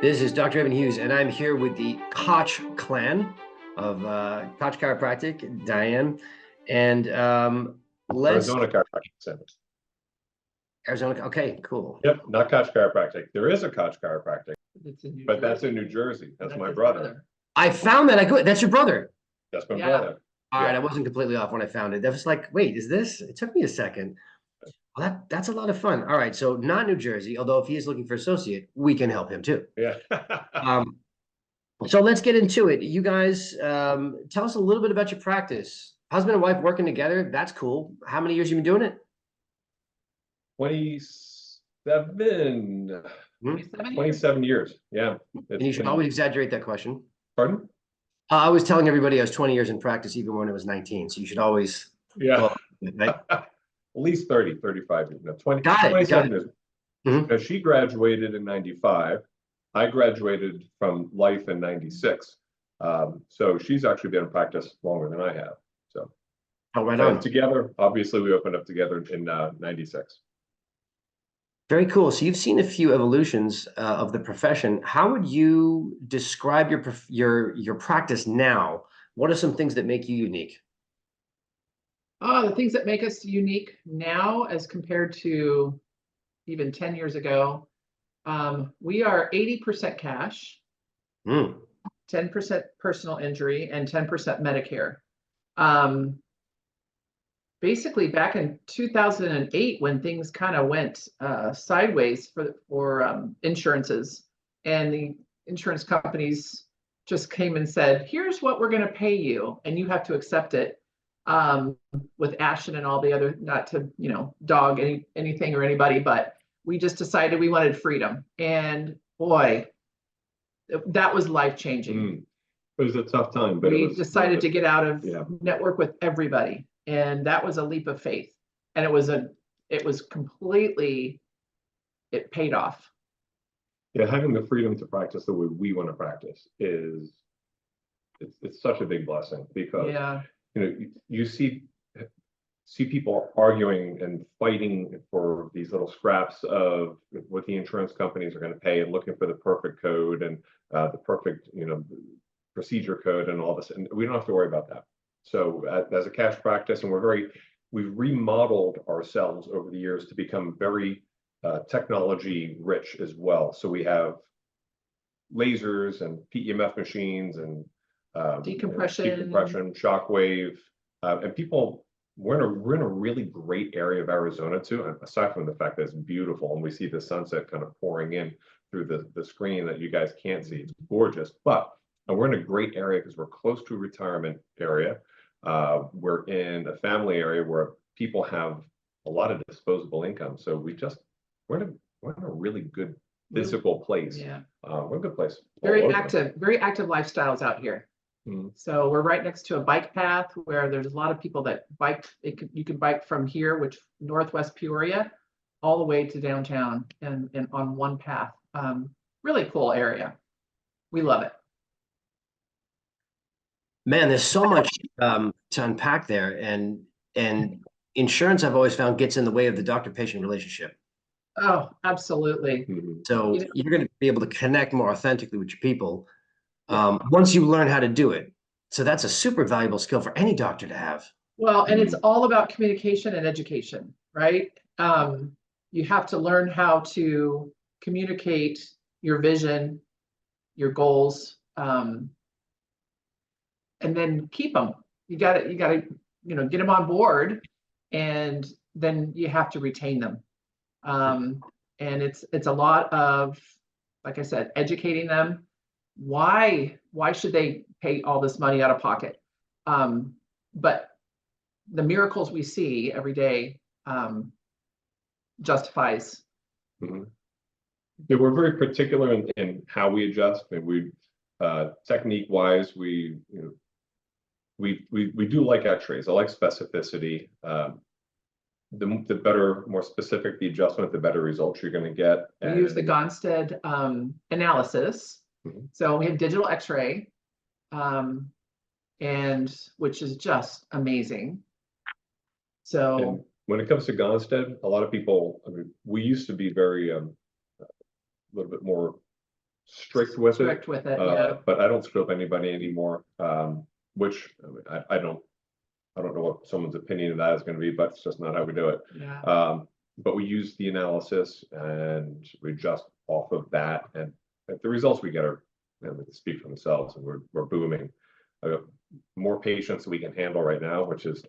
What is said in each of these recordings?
This is Dr. Evan Hughes, and I'm here with the Koch clan of Koch Chiropractic, Diane, and Arizona Chiropractic Center. Arizona. Okay, cool. Yep, not Koch Chiropractic. There is a Koch Chiropractic, but that's in New Jersey. That's my brother. I found that. That's your brother. That's my brother. All right, I wasn't completely off when I found it. That was like, wait, is this? It took me a second. Well, that's a lot of fun. All right, so not New Jersey, although if he is looking for associate, we can help him too. Yeah. So let's get into it. You guys, tell us a little bit about your practice. Husband and wife working together. That's cool. How many years you been doing it? 27 years. Yeah. And you should always exaggerate that question. Pardon? I was telling everybody I was 20 years in practice, even when it was 19. So you should always. Yeah. Right? At least 30, 35 years. No, 20, got it, 27 got it. years. Because she graduated in 95. I graduated from life in 96. So she's actually been in practice longer than I have. So, right on. Together, obviously, we opened up together in 96. Very cool. So you've seen a few evolutions of the profession. How would you describe your practice now? What are some things that make you unique? The things that make us unique now as compared to even 10 years ago, we are 80% cash, 10% personal injury, and 10% Medicare. Basically, back in 2008, when things kind of went sideways for insurances, and the insurance companies just came and said, "Here's what we're going to pay you, and you have to accept it." With Ashton and all the other, not to dog anything or anybody, but we just decided we wanted freedom, and boy, that was life-changing. It was a tough time, but we decided to get out of network with everybody, and that was a leap of faith, and it paid off. Yeah, having the freedom to practice the way we want to practice it's such a big blessing, because you see people arguing and fighting for these little scraps of what the insurance companies are going to pay, and looking for the perfect code and the perfect procedure code and all this, and we don't have to worry about that. So as a cash practice, and we've remodeled ourselves over the years to become very technology rich as well. So we have lasers and PEMF machines and decompression, shockwave, and we're in a really great area of Arizona too. Aside from the fact that it's beautiful and we see the sunset kind of pouring in through the screen that you guys can't see, it's gorgeous. But we're in a great area because we're close to a retirement area. We're in a family area where people have a lot of disposable income. So we're in a really good physical place. Yeah, we're in a good place. Very active lifestyles out here. So we're right next to a bike path where there's a lot of people that bike. You can bike from here, which Northwest Peoria, all the way to downtown, and on one path. Really cool area. We love it. Man, there's so much to unpack there, and insurance, I've always found, gets in the way of the doctor-patient relationship. Oh, absolutely. So you're going to be able to connect more authentically with your people once you learn how to do it. So that's a super valuable skill for any doctor to have. Well, and it's all about communication and education, right? You have to learn how to communicate your vision, your goals, and then keep them. You got to get them on board, and then you have to retain them. And it's a lot of, like I said, educating them. Why should they pay all this money out of pocket? But the miracles we see every day justifies. Yeah, we're very particular in how we adjust, and we technique wise, we do like X-rays. I like specificity. The better, more specific the adjustment, the better results you're going to get. We use the Gonstead analysis. So we have digital X-ray, and which is just amazing. So when it comes to Gonstead, a lot of people, we used to be very a little bit more strict with strict with it, yeah. But I don't scope anybody anymore, which I don't know what someone's opinion of that is going to be, but it's just not how we do it. Yeah. But we use the analysis and we adjust off of that, and the results we get are, you know, they speak for themselves, and we're booming. More patients we can handle right now, which is,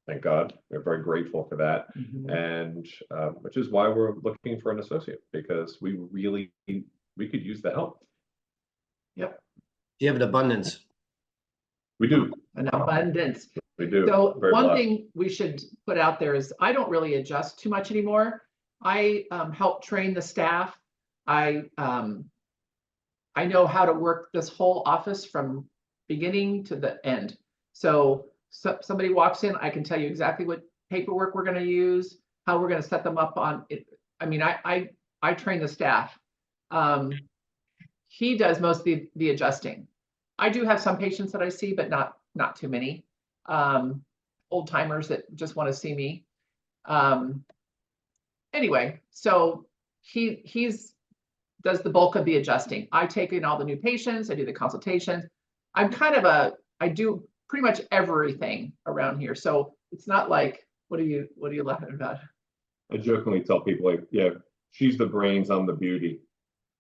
thank God, we're very grateful for that. And which is why we're looking for an associate, because we could use the help. Yep. You have an abundance. We do. An abundance. We do. So Very one blessed. thing we should put out there is I don't really adjust too much anymore. I help train the staff. I know how to work this whole office from beginning to the end. So somebody walks in, I can tell you exactly what paperwork we're going to use, how we're going to set them up on it. I mean, I train the staff. He does most of the adjusting. I do have some patients that I see, but not too many. Old timers that just want to see me. Anyway, so he's does the bulk of the adjusting. I take in all the new patients, I do the consultations. I'm kind of I do pretty much everything around here. So it's not like, what are you laughing about? I jokingly tell people, like, yeah, she's the brains, I'm the beauty.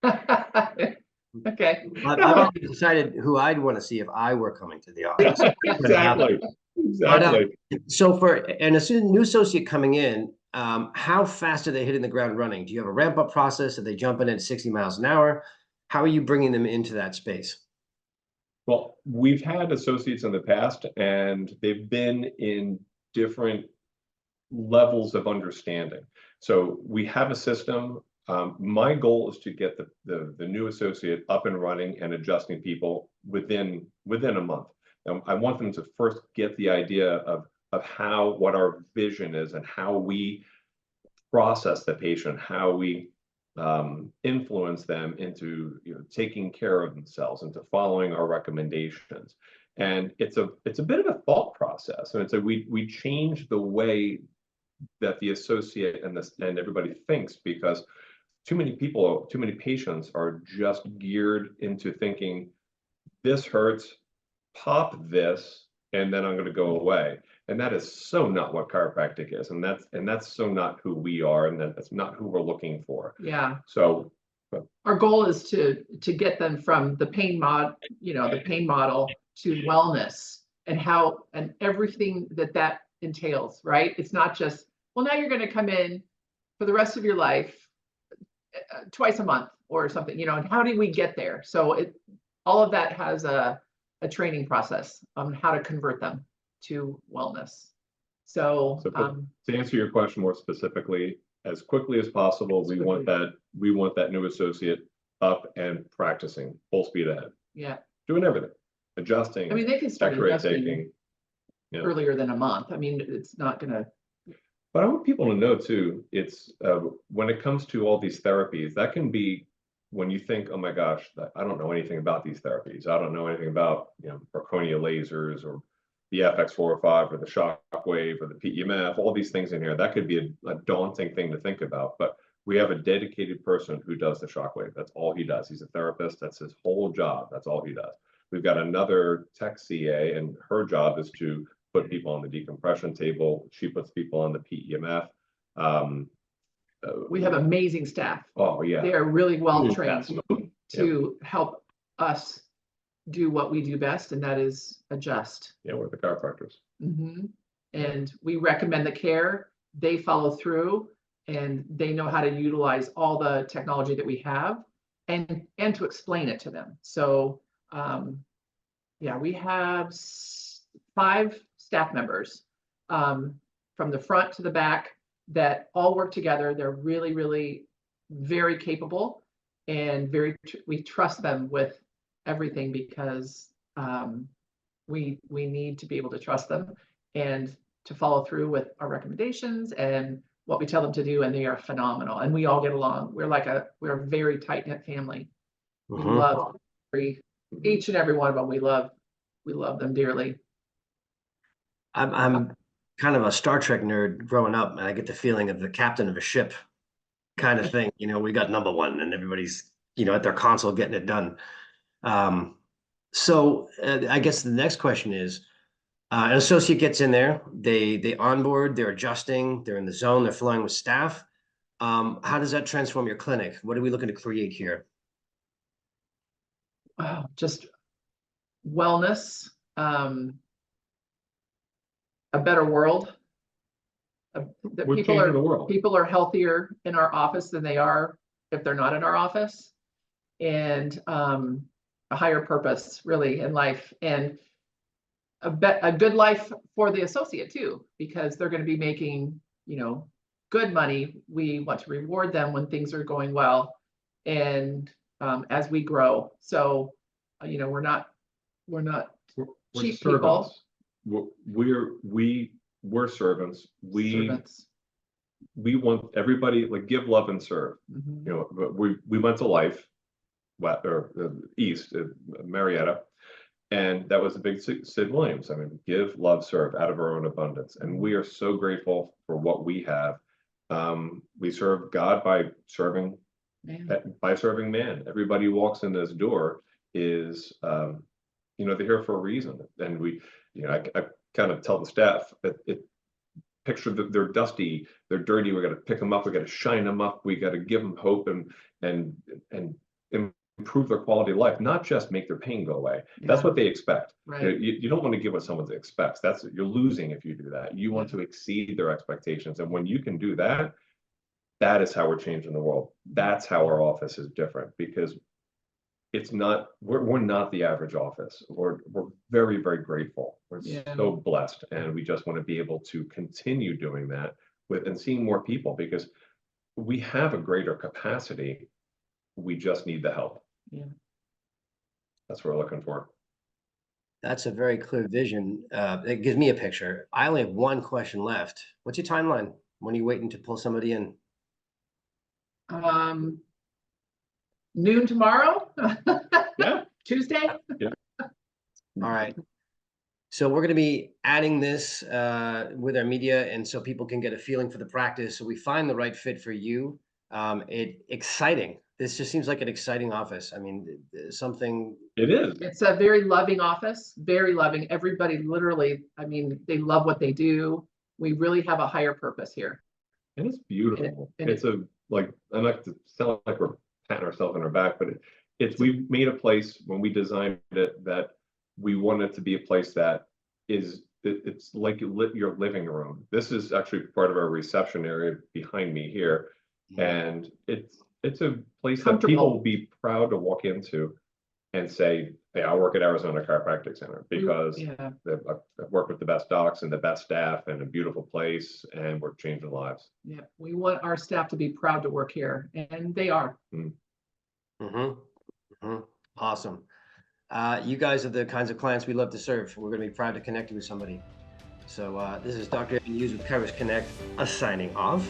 Okay. I've already decided who I'd want to see if I were coming to the office. Exactly. So for an new associate coming in, how fast are they hitting the ground running? Do you have a ramp up process? Are they jumping at 60 miles an hour? How are you bringing them into that space? Well, we've had associates in the past, and they've been in different levels of understanding. So we have a system. My goal is to get the new associate up and running and adjusting people within a month. I want them to first get the idea of what our vision is and how we process the patient, how we influence them into, you know, taking care of themselves, into following our recommendations. And it's a bit of a thought process, and we change the way that the associate and everybody thinks, because too many patients are just geared into thinking, this hurts, pop this, and then I'm going to go away. And that is so not what chiropractic is, and that's so not who we are, and that's not who we're looking for. Yeah. So our goal is to get them from the pain model to wellness, and everything that entails, right? It's not just, well, now you're going to come in for the rest of your life twice a month or something, you know, and how do we get there? So all of that has a training process on how to convert them to wellness. So to answer your question more specifically, as quickly as possible, we want that new associate up and practicing full speed ahead. Yeah. Doing everything, adjusting. I mean, they can start adjusting taking, earlier than a month. I mean, it's not going to. But I want people to know too, it's when it comes to all these therapies, that can be when you think, oh my gosh, I don't know anything about these therapies. I don't know anything about, you know, Zirconia lasers or the FX405 or the shockwave or the PEMF, all these things in here. That could be a daunting thing to think about. But we have a dedicated person who does the shockwave. That's all he does. He's a therapist. That's his whole job. That's all he does. We've got another tech CA, and her job is to put people on the decompression table. She puts people on the PEMF. We have amazing staff. Oh yeah, they are really well trained to help us do what we do best, and that is adjust. Yeah, we're the chiropractors. And we recommend the care. They follow through, and they know how to utilize all the technology that we have, and to explain it to them. So yeah, we have 5 staff members from the front to the back that all work together. They're really, really very capable, and we trust them with everything, because we need to be able to trust them and to follow through with our recommendations and what we tell them to do. And they are phenomenal, and we all get along. We're a very tight-knit family. We love each and every one of them. We love them dearly. I'm kind of a Star Trek nerd growing up, and I get the feeling of the captain of a ship kind of thing. You know, we got number one, and everybody's at their console getting it done. So I guess the next question is, an associate gets in there, they onboard, they're adjusting, they're in the zone, they're flowing with staff. How does that transform your clinic? What are we looking to create here? Just wellness, a better world. People are healthier in our office than they are if they're not in our office, and a higher purpose really in life, and a good life for the associate too, because they're going to be making, good money. We want to reward them when things are going well, and as we grow. So, we're not cheap people. We're servants. Servants. We want everybody, like, give, love, and serve. We went to Life, or East, Marietta, and that was a big Sid Williams. I mean, give, love, serve out of our own abundance. And we are so grateful for what we have. We serve God by serving man. Everybody who walks in this door is, they're here for a reason. And I kind of tell the staff that picture that they're dusty, they're dirty. We got to pick them up. We got to shine them up. We got to give them hope and improve their quality of life, not just make their pain go away. Yeah. That's what they expect. Right. You don't want to give what someone expects. You're losing if you do that. You want to exceed their expectations. And when you can do that, that is how we're changing the world. That's how our office is different, because we're not the average office. We're very, very grateful. We're so blessed, and we just want to be able to continue doing that and seeing more people, because we have a greater capacity. We just need the help. Yeah, that's what we're looking for. That's a very clear vision. It gives me a picture. I only have one question left. What's your timeline? When are you waiting to pull somebody in? Noon tomorrow. Yeah. Tuesday. Yeah. All right. So we're going to be adding this with our media, and so people can get a feeling for the practice, so we find the right fit for you. Exciting. This just seems like an exciting office. I mean, something. It is. It's a very loving office, very loving. Everybody literally, I mean, they love what they do. We really have a higher purpose here. And it's beautiful. It's I like to sound like we're patting ourselves on our back, but we made a place when we designed it that we want it to be a place that it's like your living room. This is actually part of our reception area behind me here. And it's a place that people will be proud to walk into and say, hey, I work at Arizona Chiropractic Center, because I've worked with the best docs and the best staff and a beautiful place, and we're changing lives. Yeah, we want our staff to be proud to work here, and they are. Awesome. You guys are the kinds of clients we love to serve. We're going to be proud to connect you with somebody. So this is Dr. Evan Hughes with Chiros Connect, signing off.